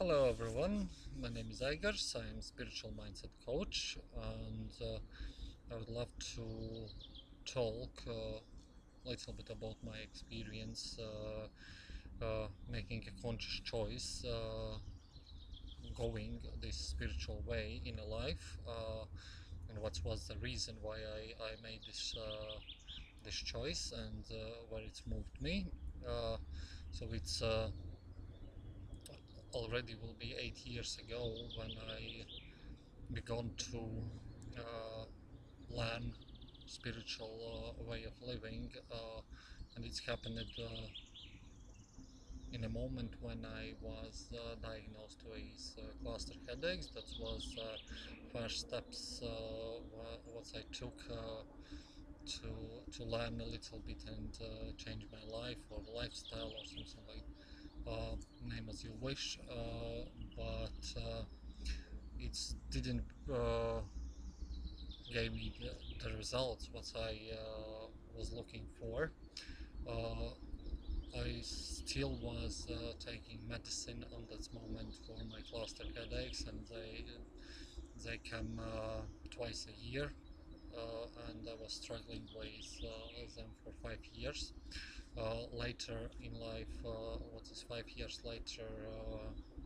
Hello everyone, my name is Igors. I am spiritual mindset coach, and I would love to talk a little bit about my experience making a conscious choice, going this spiritual way in a life, and what was the reason why I made this choice, and where it's moved me. So it's already will be 8 years ago when I began to uh, learn spiritual way of living, and it's happened in a moment when I was diagnosed with cluster headaches. That was first steps what I took to learn a little bit and change my life or lifestyle or something like name as you wish, but it didn't gave me the results what I was looking for. Uh, I still was taking medicine on that moment for my cluster headaches, and they come twice a year, and I was struggling with them for 5 years. Later in life, what is 5 years later,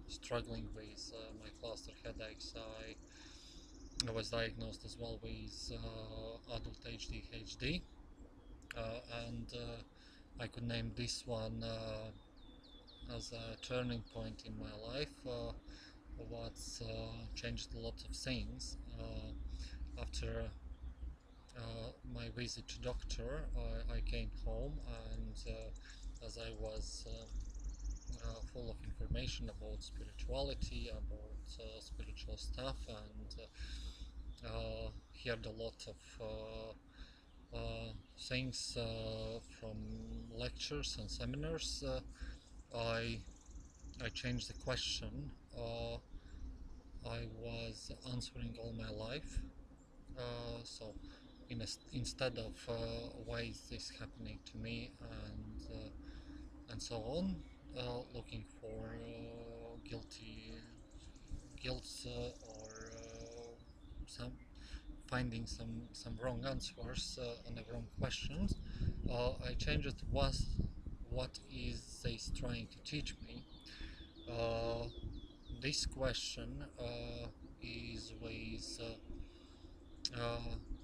struggling with my cluster headaches, I was diagnosed as well with adult ADHD, and I could name this one as a turning point in my life. What's changed a lot of things after my visit to doctor. I came home, and as I was full of information about spirituality, about spiritual stuff, and heard a lot of things from lectures and seminars. I I changed the question I was answering all my life. So instead of why is this happening to me, and so on, looking for guilt, or some finding some wrong answers on the wrong questions, I changed it. Was what is this trying to teach me? Uh, this question is with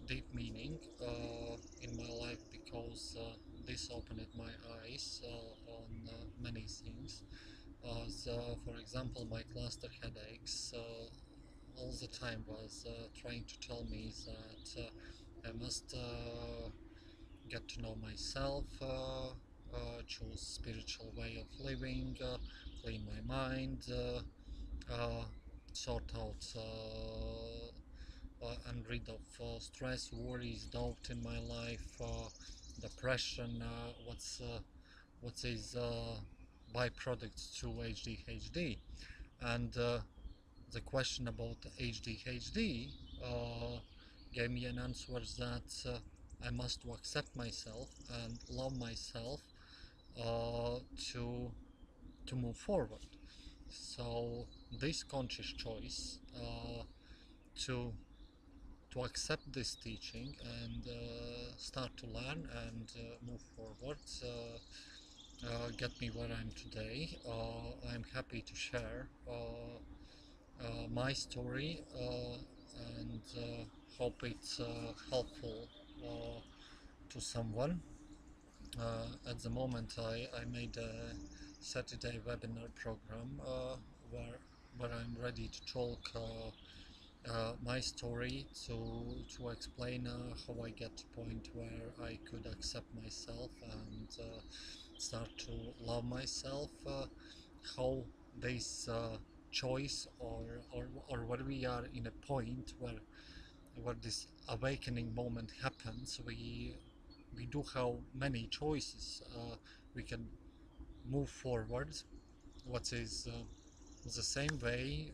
deep meaning in my life, because this opened my eyes on many things. As for example, my cluster headaches all the time was trying to tell me that I must get to know myself, choose spiritual way of living, clean my mind, sort out and rid of stress, worries, doubt in my life, depression, what is byproducts to HDHD, and the question about HDHD gave me an answer that I must accept myself and love myself uh, to to move forward. So this conscious choice to to accept this teaching and start to learn and move forward get me where I'm today. I'm happy to share my story, and hope it's helpful to someone. At the moment, I made a Saturday webinar program where I'm ready to talk my story, to explain how I get to point where I could accept myself and start to love myself. How this choice, or where we are in a point where this awakening moment happens, we do have many choices. We can move forward, what is the same way,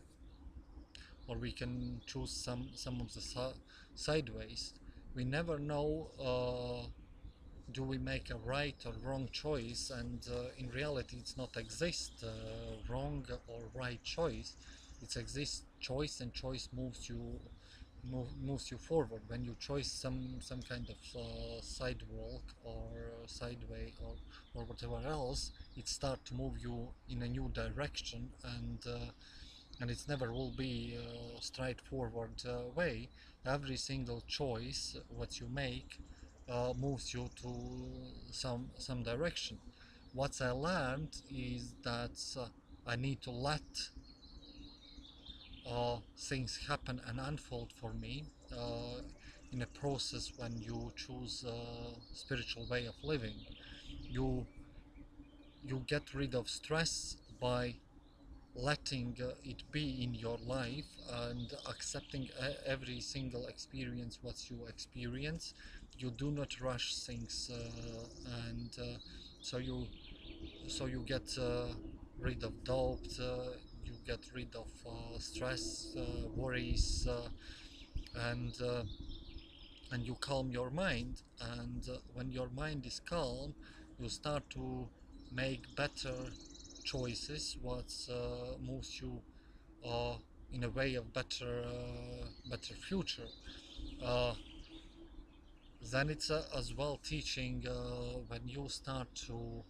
or we can choose some of the sideways. We never know do we make a right or wrong choice? And in reality, it's not exist wrong or right choice. It exists choice, and choice moves you forward. When you choose some kind of sidewalk or sideway or whatever else, it start to move you in a new direction, and it never will be a straightforward way. Every single choice what you make moves you to some direction. What I learned is that I need to let things happen and unfold for me in a process. When you choose a spiritual way of living, you you get rid of stress by letting it be in your life and accepting every single experience what you experience. You do not rush things, and so you get rid of doubt, you get rid of stress, worries, and uh, and you calm your mind. And when your mind is calm, you start to make better choices what moves you uh, in a way of better future. uh, then it's as well teaching when you start to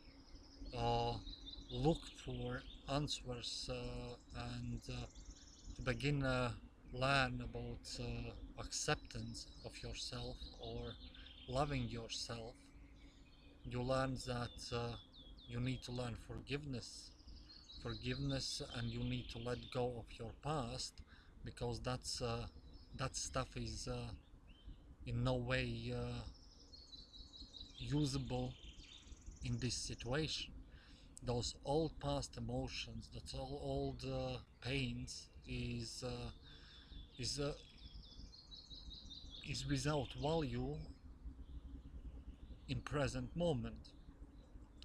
uh, look for answers, and to begin learn about acceptance of yourself or loving yourself. You learn that you need to learn forgiveness, and you need to let go of your past, because that stuff is in no way usable in this situation. Those old past emotions, that all old pains is uh, is without value in present moment.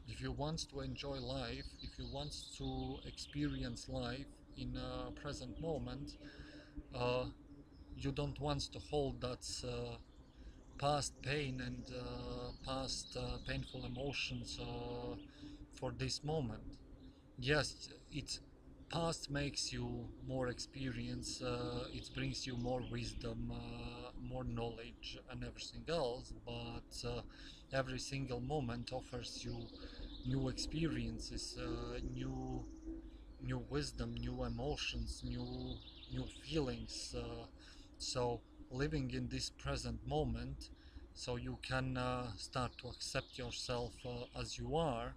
If you want to enjoy life, if you want to experience life in a present moment, uh, you don't want to hold that past pain and past painful emotions for this moment. Yes, it past makes you more experience, it brings you more wisdom, more knowledge and everything else, but every single moment offers you new experiences, new wisdom, new emotions, new feelings. So living in this present moment, so you can start to accept yourself as you are.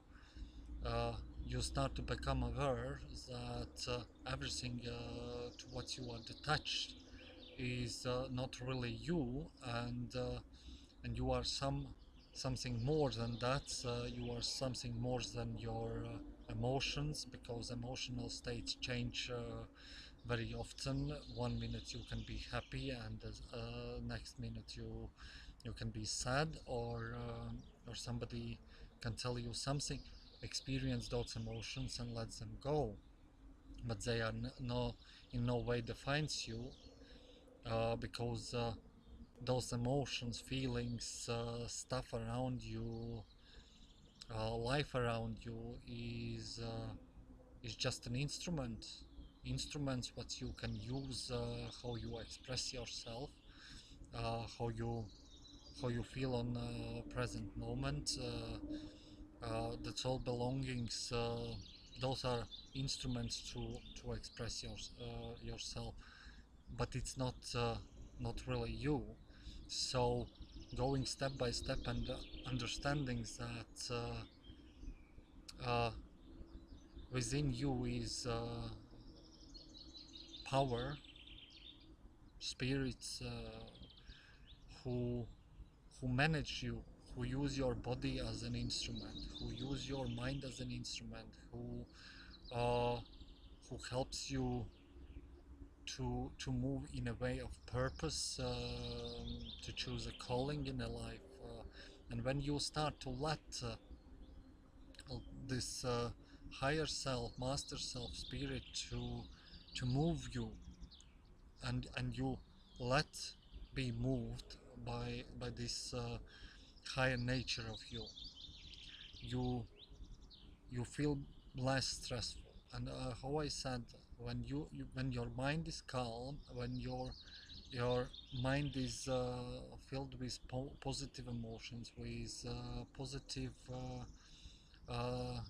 uh, you start to become aware that everything to what you are detached is not really you, and you are something more than that. You are something more than your emotions, because emotional states change very often. One minute you can be happy, and next minute you can be sad, or somebody can tell you something. Experience those emotions and let them go, but they are no in no way defines you, because those emotions, feelings, stuff around you, life around you is just an instrument. Instruments what you can use, how you express yourself, how you feel on present moment. That's all belongings. Those are instruments to express yourself, but it's not really you. So going step by step and understanding that uh, within you is power, spirits who manage you, who use your body as an instrument, who use your mind as an instrument, uh, who helps you to move in a way of purpose, to choose a calling in a life. And when you start to let this higher self, master self, spirit to move you, and you let be moved by this higher nature of you. You you feel less stressful. And how I said, when your mind is calm, when your mind is filled with positive emotions, with positive uh,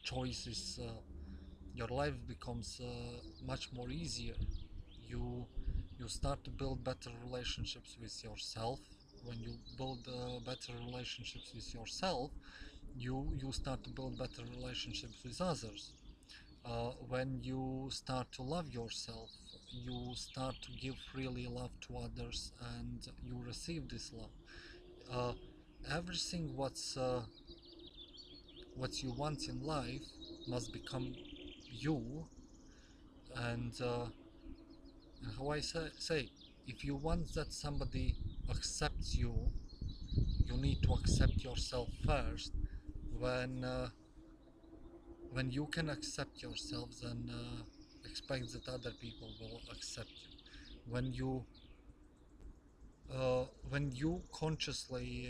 choices, your life becomes much more easier. You you start to build better relationships with yourself. When you build better relationships with yourself, you start to build better relationships with others. When you start to love yourself, you start to give freely love to others, and you receive this love. Uh, Everything what you want in life must become you, and how I say, if you want that somebody accepts you, you need to accept yourself first. When when you can accept yourself, then expect that other people will accept you. When you consciously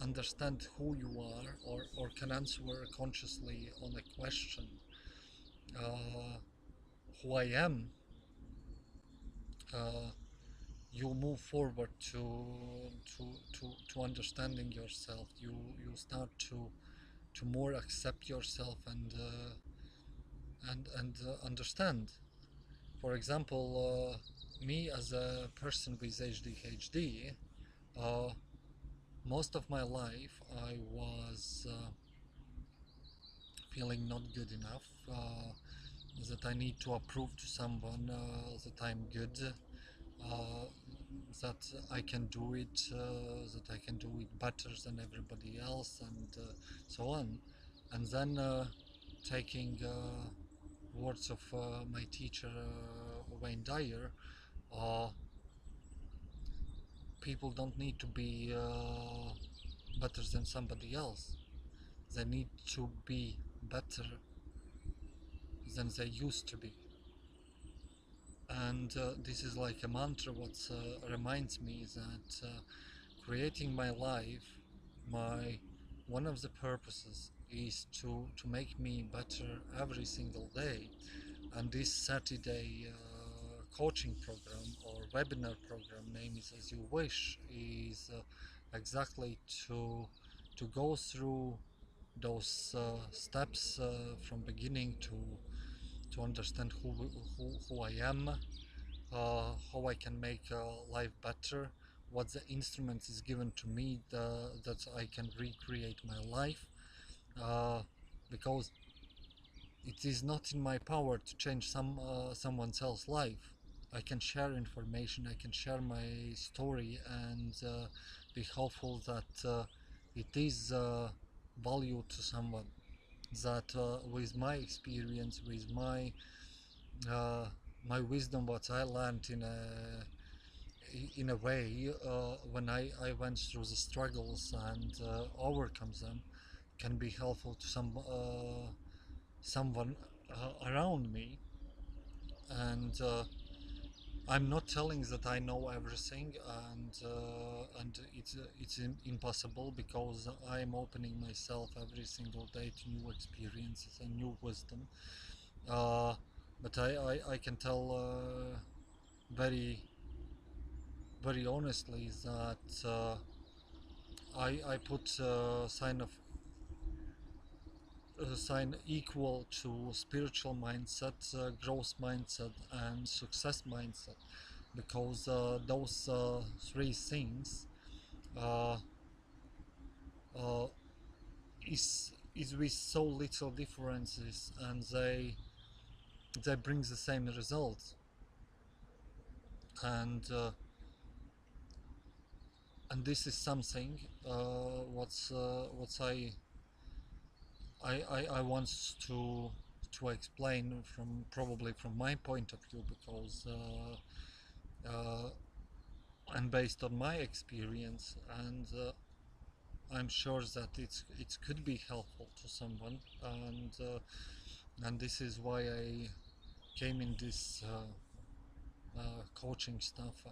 understand who you are, or can answer consciously on a question, uh, who I am, uh, you move forward to to understanding yourself. You start to more accept yourself, and understand. For example, me as a person with ADHD, uh, most of my life I was feeling not good enough, that I need to prove to someone that I'm good, uh, that I can do it, that I can do it better than everybody else, and so on. And then taking words of my teacher, Wayne Dyer, uh, people don't need to be better than somebody else. They need to be better than they used to be. And this is like a mantra what reminds me that creating my life, my one of the purposes is to make me better every single day. And this 30-day coaching program or webinar program, name it as you wish, is exactly to go through those steps from beginning to understand who I am, how I can make life better, what the instruments is given to me that I can recreate my life, uh, because it is not in my power to change someone else's life. I can share information, I can share my story, and be hopeful that it is value to someone. That with my experience, with uh, my wisdom, what I learned in a way when I went through the struggles and overcome them, can be helpful to someone around me. And I'm not telling that I know everything, and it's impossible, because I'm opening myself every single day to new experiences and new wisdom. Uh, but I can tell very very honestly that I put sign equal to spiritual mindset, growth mindset, and success mindset, because those three things uh, uh, is with so little differences, and they bring the same results. And uh, and this is something what's I want to explain from, probably from my point of view, because and based on my experience, and I'm sure that it could be helpful to someone, and this is why I came in this coaching stuff,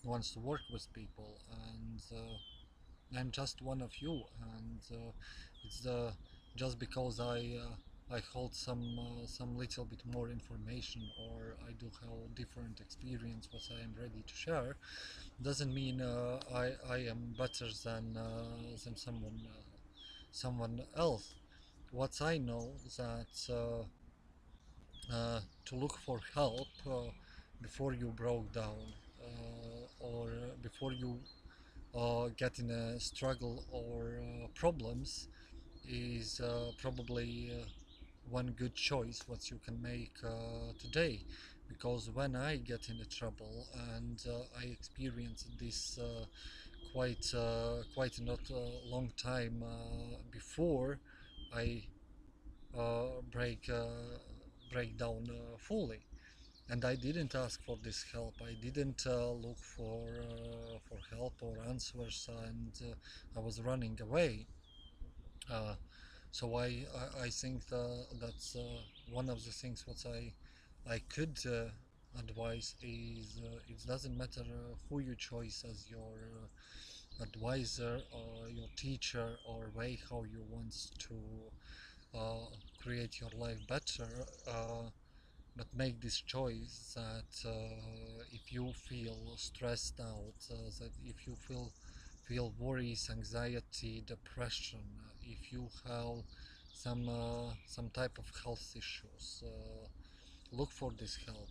wants to work with people, and I'm just one of you, and it's just because I hold some little bit more information, or I do have different experience what I am ready to share, doesn't mean I am better than someone else. What I know that to look for help before you broke down, or before you get in a struggle or problems, is probably one good choice what you can make today. Because when I get in a trouble, and I experienced this quite not a long time before I break down fully, and I didn't ask for this help. I didn't look for help or answers, and I was running away. Uh, so I think that's one of the things what I could advise is it doesn't matter who you choose as your advisor or your teacher or way how you want to uh, create your life better. But make this choice that if you feel stressed out, that if you feel worries, anxiety, depression, if you have some type of health issues, look for this help.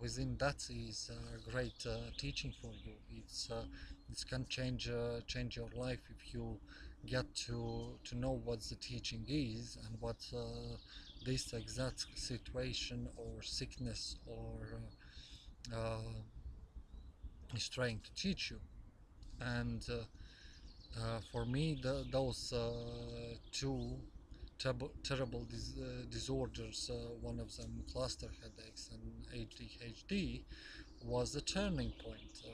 Within that is great teaching for you. It can change your life if you get to know what the teaching is, and what this exact situation or sickness or is trying to teach you. And for me, those two terrible disorders, one of them cluster headaches and ADHD, was a turning point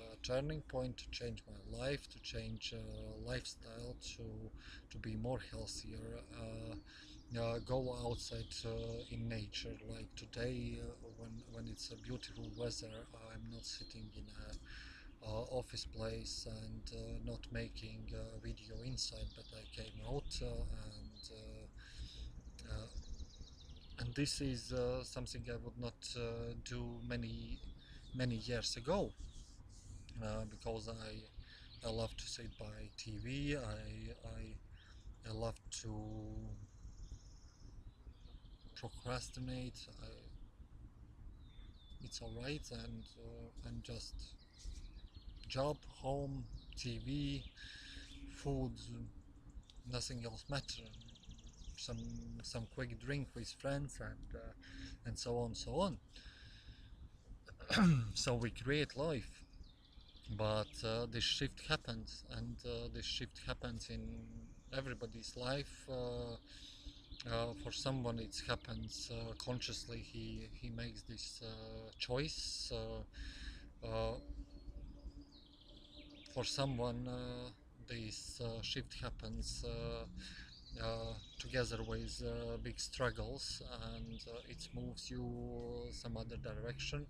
to change my life, to change lifestyle, to be more healthier, go outside in nature. Like today, when it's a beautiful weather, I'm not sitting in a office place and not making video inside, but I came out, and this is something I would not do many years ago, because I love to sit by TV. I love to procrastinate. It's alright, and just job, home, TV, food, nothing else matter. Some some quick drink with friends, and so on, so on. So we create life, but this shift happens, and this shift happens in everybody's life. For someone it happens consciously. He makes this choice. For someone this shift happens together with big struggles, and it moves you some other direction,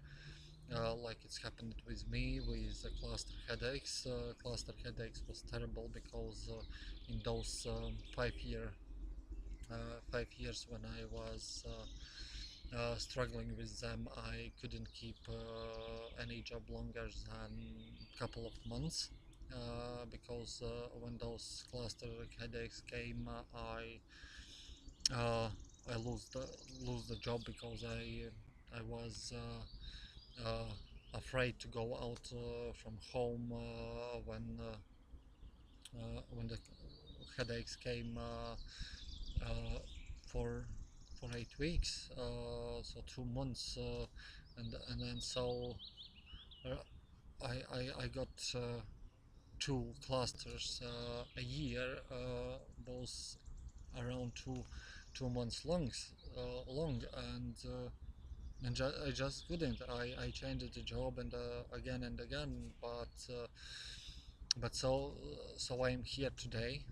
like it's happened with me with cluster headaches. Cluster headaches was terrible because in those 5 years when I was struggling with them, I couldn't keep any job longer than a couple of months, because when those cluster headaches came, uh, I lose the job, because I was afraid to go out from home when the headaches came uh, for 8 weeks, so 2 months, and then so uh, I got two clusters a year, both around 2 months long, and I just couldn't. I changed the job, and again and again, but so I'm here today,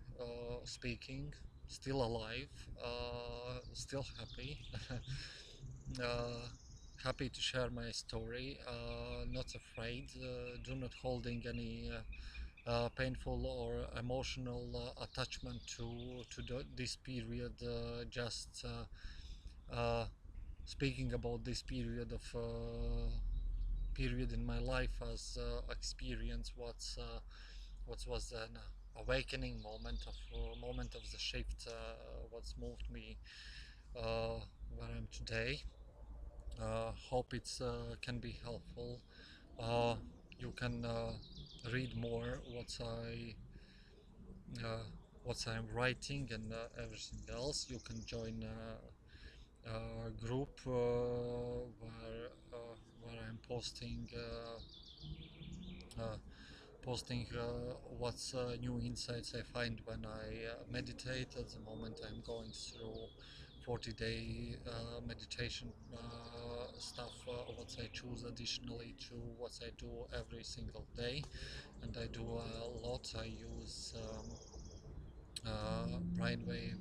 speaking, still alive, still happy. uh, happy to share my story. Not afraid. Do not holding any painful or emotional attachment to this period. Just speaking about this period in my life as experience. What was an awakening moment of the shift. What's moved me where I'm today. Hope it's can be helpful. Uh, you can read more uh, what I'm writing and everything else. You can join a group where I'm uh, posting what's new insights I find when I meditate. At the moment, I'm going through 40-day meditation stuff, what I choose additionally to what I do every single day, and I do a lot. I use brainwave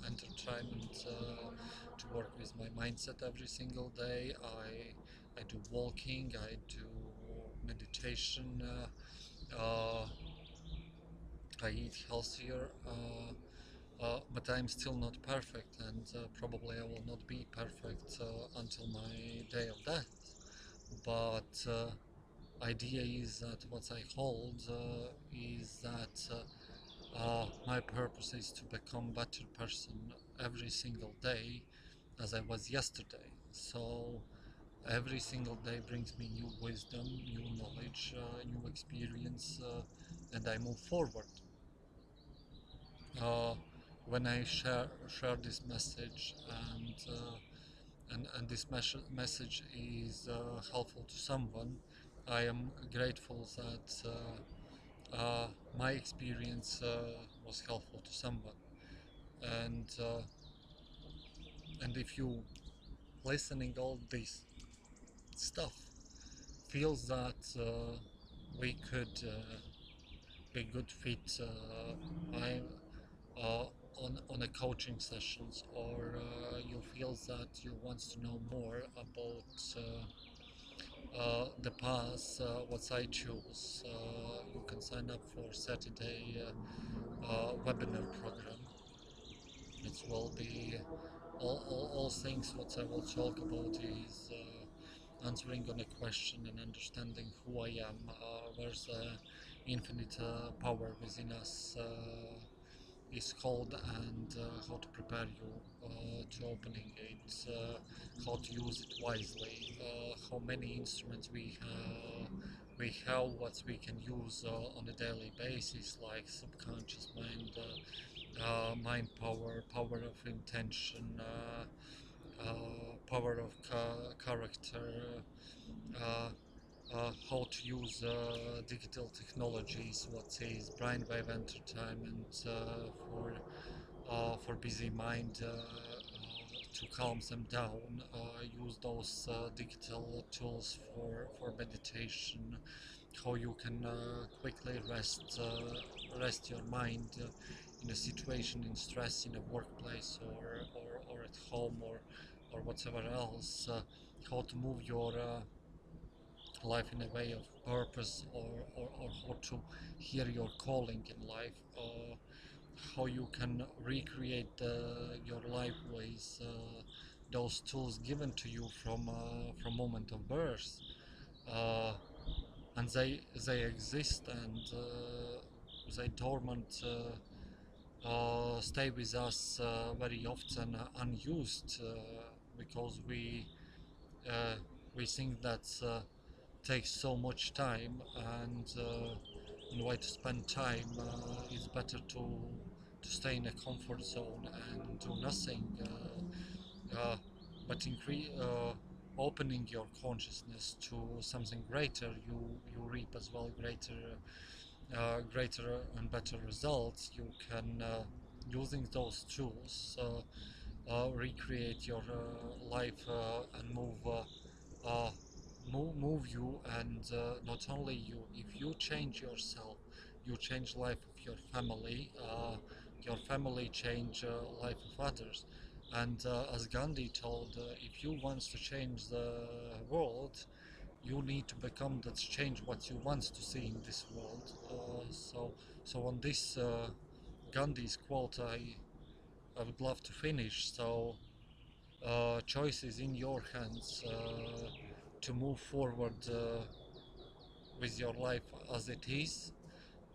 entertainment to work with my mindset every single day. I do walking, I do meditation. I eat healthier, but I'm still not perfect, and probably I will not be perfect until my day of death. But idea is that what I hold is that my purpose is to become better person every single day, as I was yesterday. So every single day brings me new wisdom, new knowledge, new experience, and I move forward. uh, when I share this message and this message is helpful to someone, I am grateful that my experience was helpful to someone. And and if you listening all this stuff feels that we could be good fit, I uh, on a coaching sessions, or you feel that you want to know more about the path what I choose, you can sign up for Saturday webinar program. It will be all things what I will talk about is answering on a question and understanding who I am, where's infinite power within us is called, and how to prepare you to opening it, how to use it wisely, how many instruments we have, what we can use on a daily basis, like subconscious mind, mind power, power of intention, power of character, uh, how to use digital technologies, what is brainwave entertainment for busy mind, to calm them down. Use those digital tools for meditation. How you can quickly rest your mind in a situation, in stress, in a workplace, or at home, or whatever else. How to move your life in a way of purpose, or how to hear your calling in life, how you can recreate your life with those tools given to you from moment of birth, uh, and they exist, and they dormant stay with us very often unused, because uh, we think that takes so much time, and why to spend time, it's better to stay in a comfort zone and do nothing, but opening your consciousness to something greater, you reap as well greater and better results. You can using those tools recreate your life, and uh, move you, and not only you. If you change yourself, you change life of your family change life of others. And as Gandhi told, if you want to change the world, you need to become that change what you want to see in this world. So on this Gandhi's quote, I would love to finish. So choice is in your hands to move forward with your life as it is,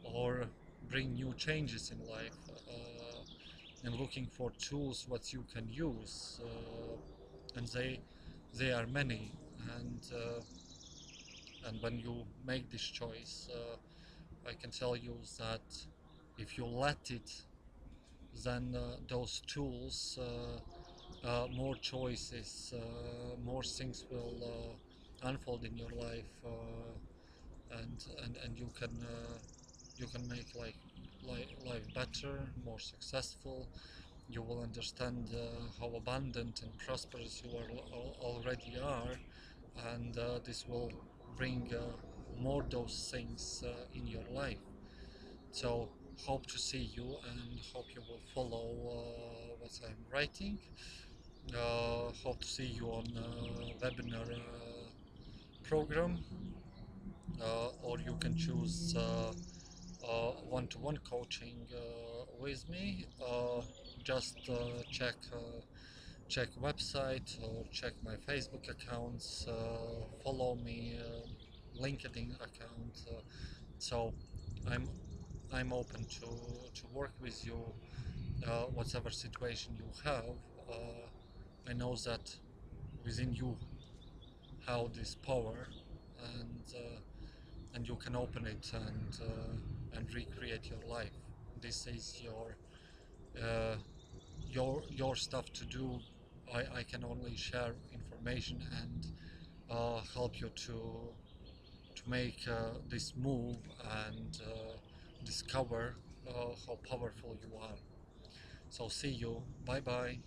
or bring new changes in life, and looking for tools what you can use, and they are many, and when you make this choice, I can tell you that if you let it, then those tools, more choices, more things will unfold in your life, and you can make life better, more successful. You will understand how abundant and prosperous you already are, and this will bring more those things in your life. So hope to see you, and hope you will follow what I'm writing. Hope to see you on webinar program, or you can choose one-to-one coaching with me. Just check website or check my Facebook accounts. Follow me, LinkedIn account. So I'm I'm open to work with you, whatever situation you have. I know that within you have this power, and you can open it, and recreate your life. This is uh, your stuff to do. I can only share information and help you to make this move, and discover how powerful you are. So see you. Bye bye.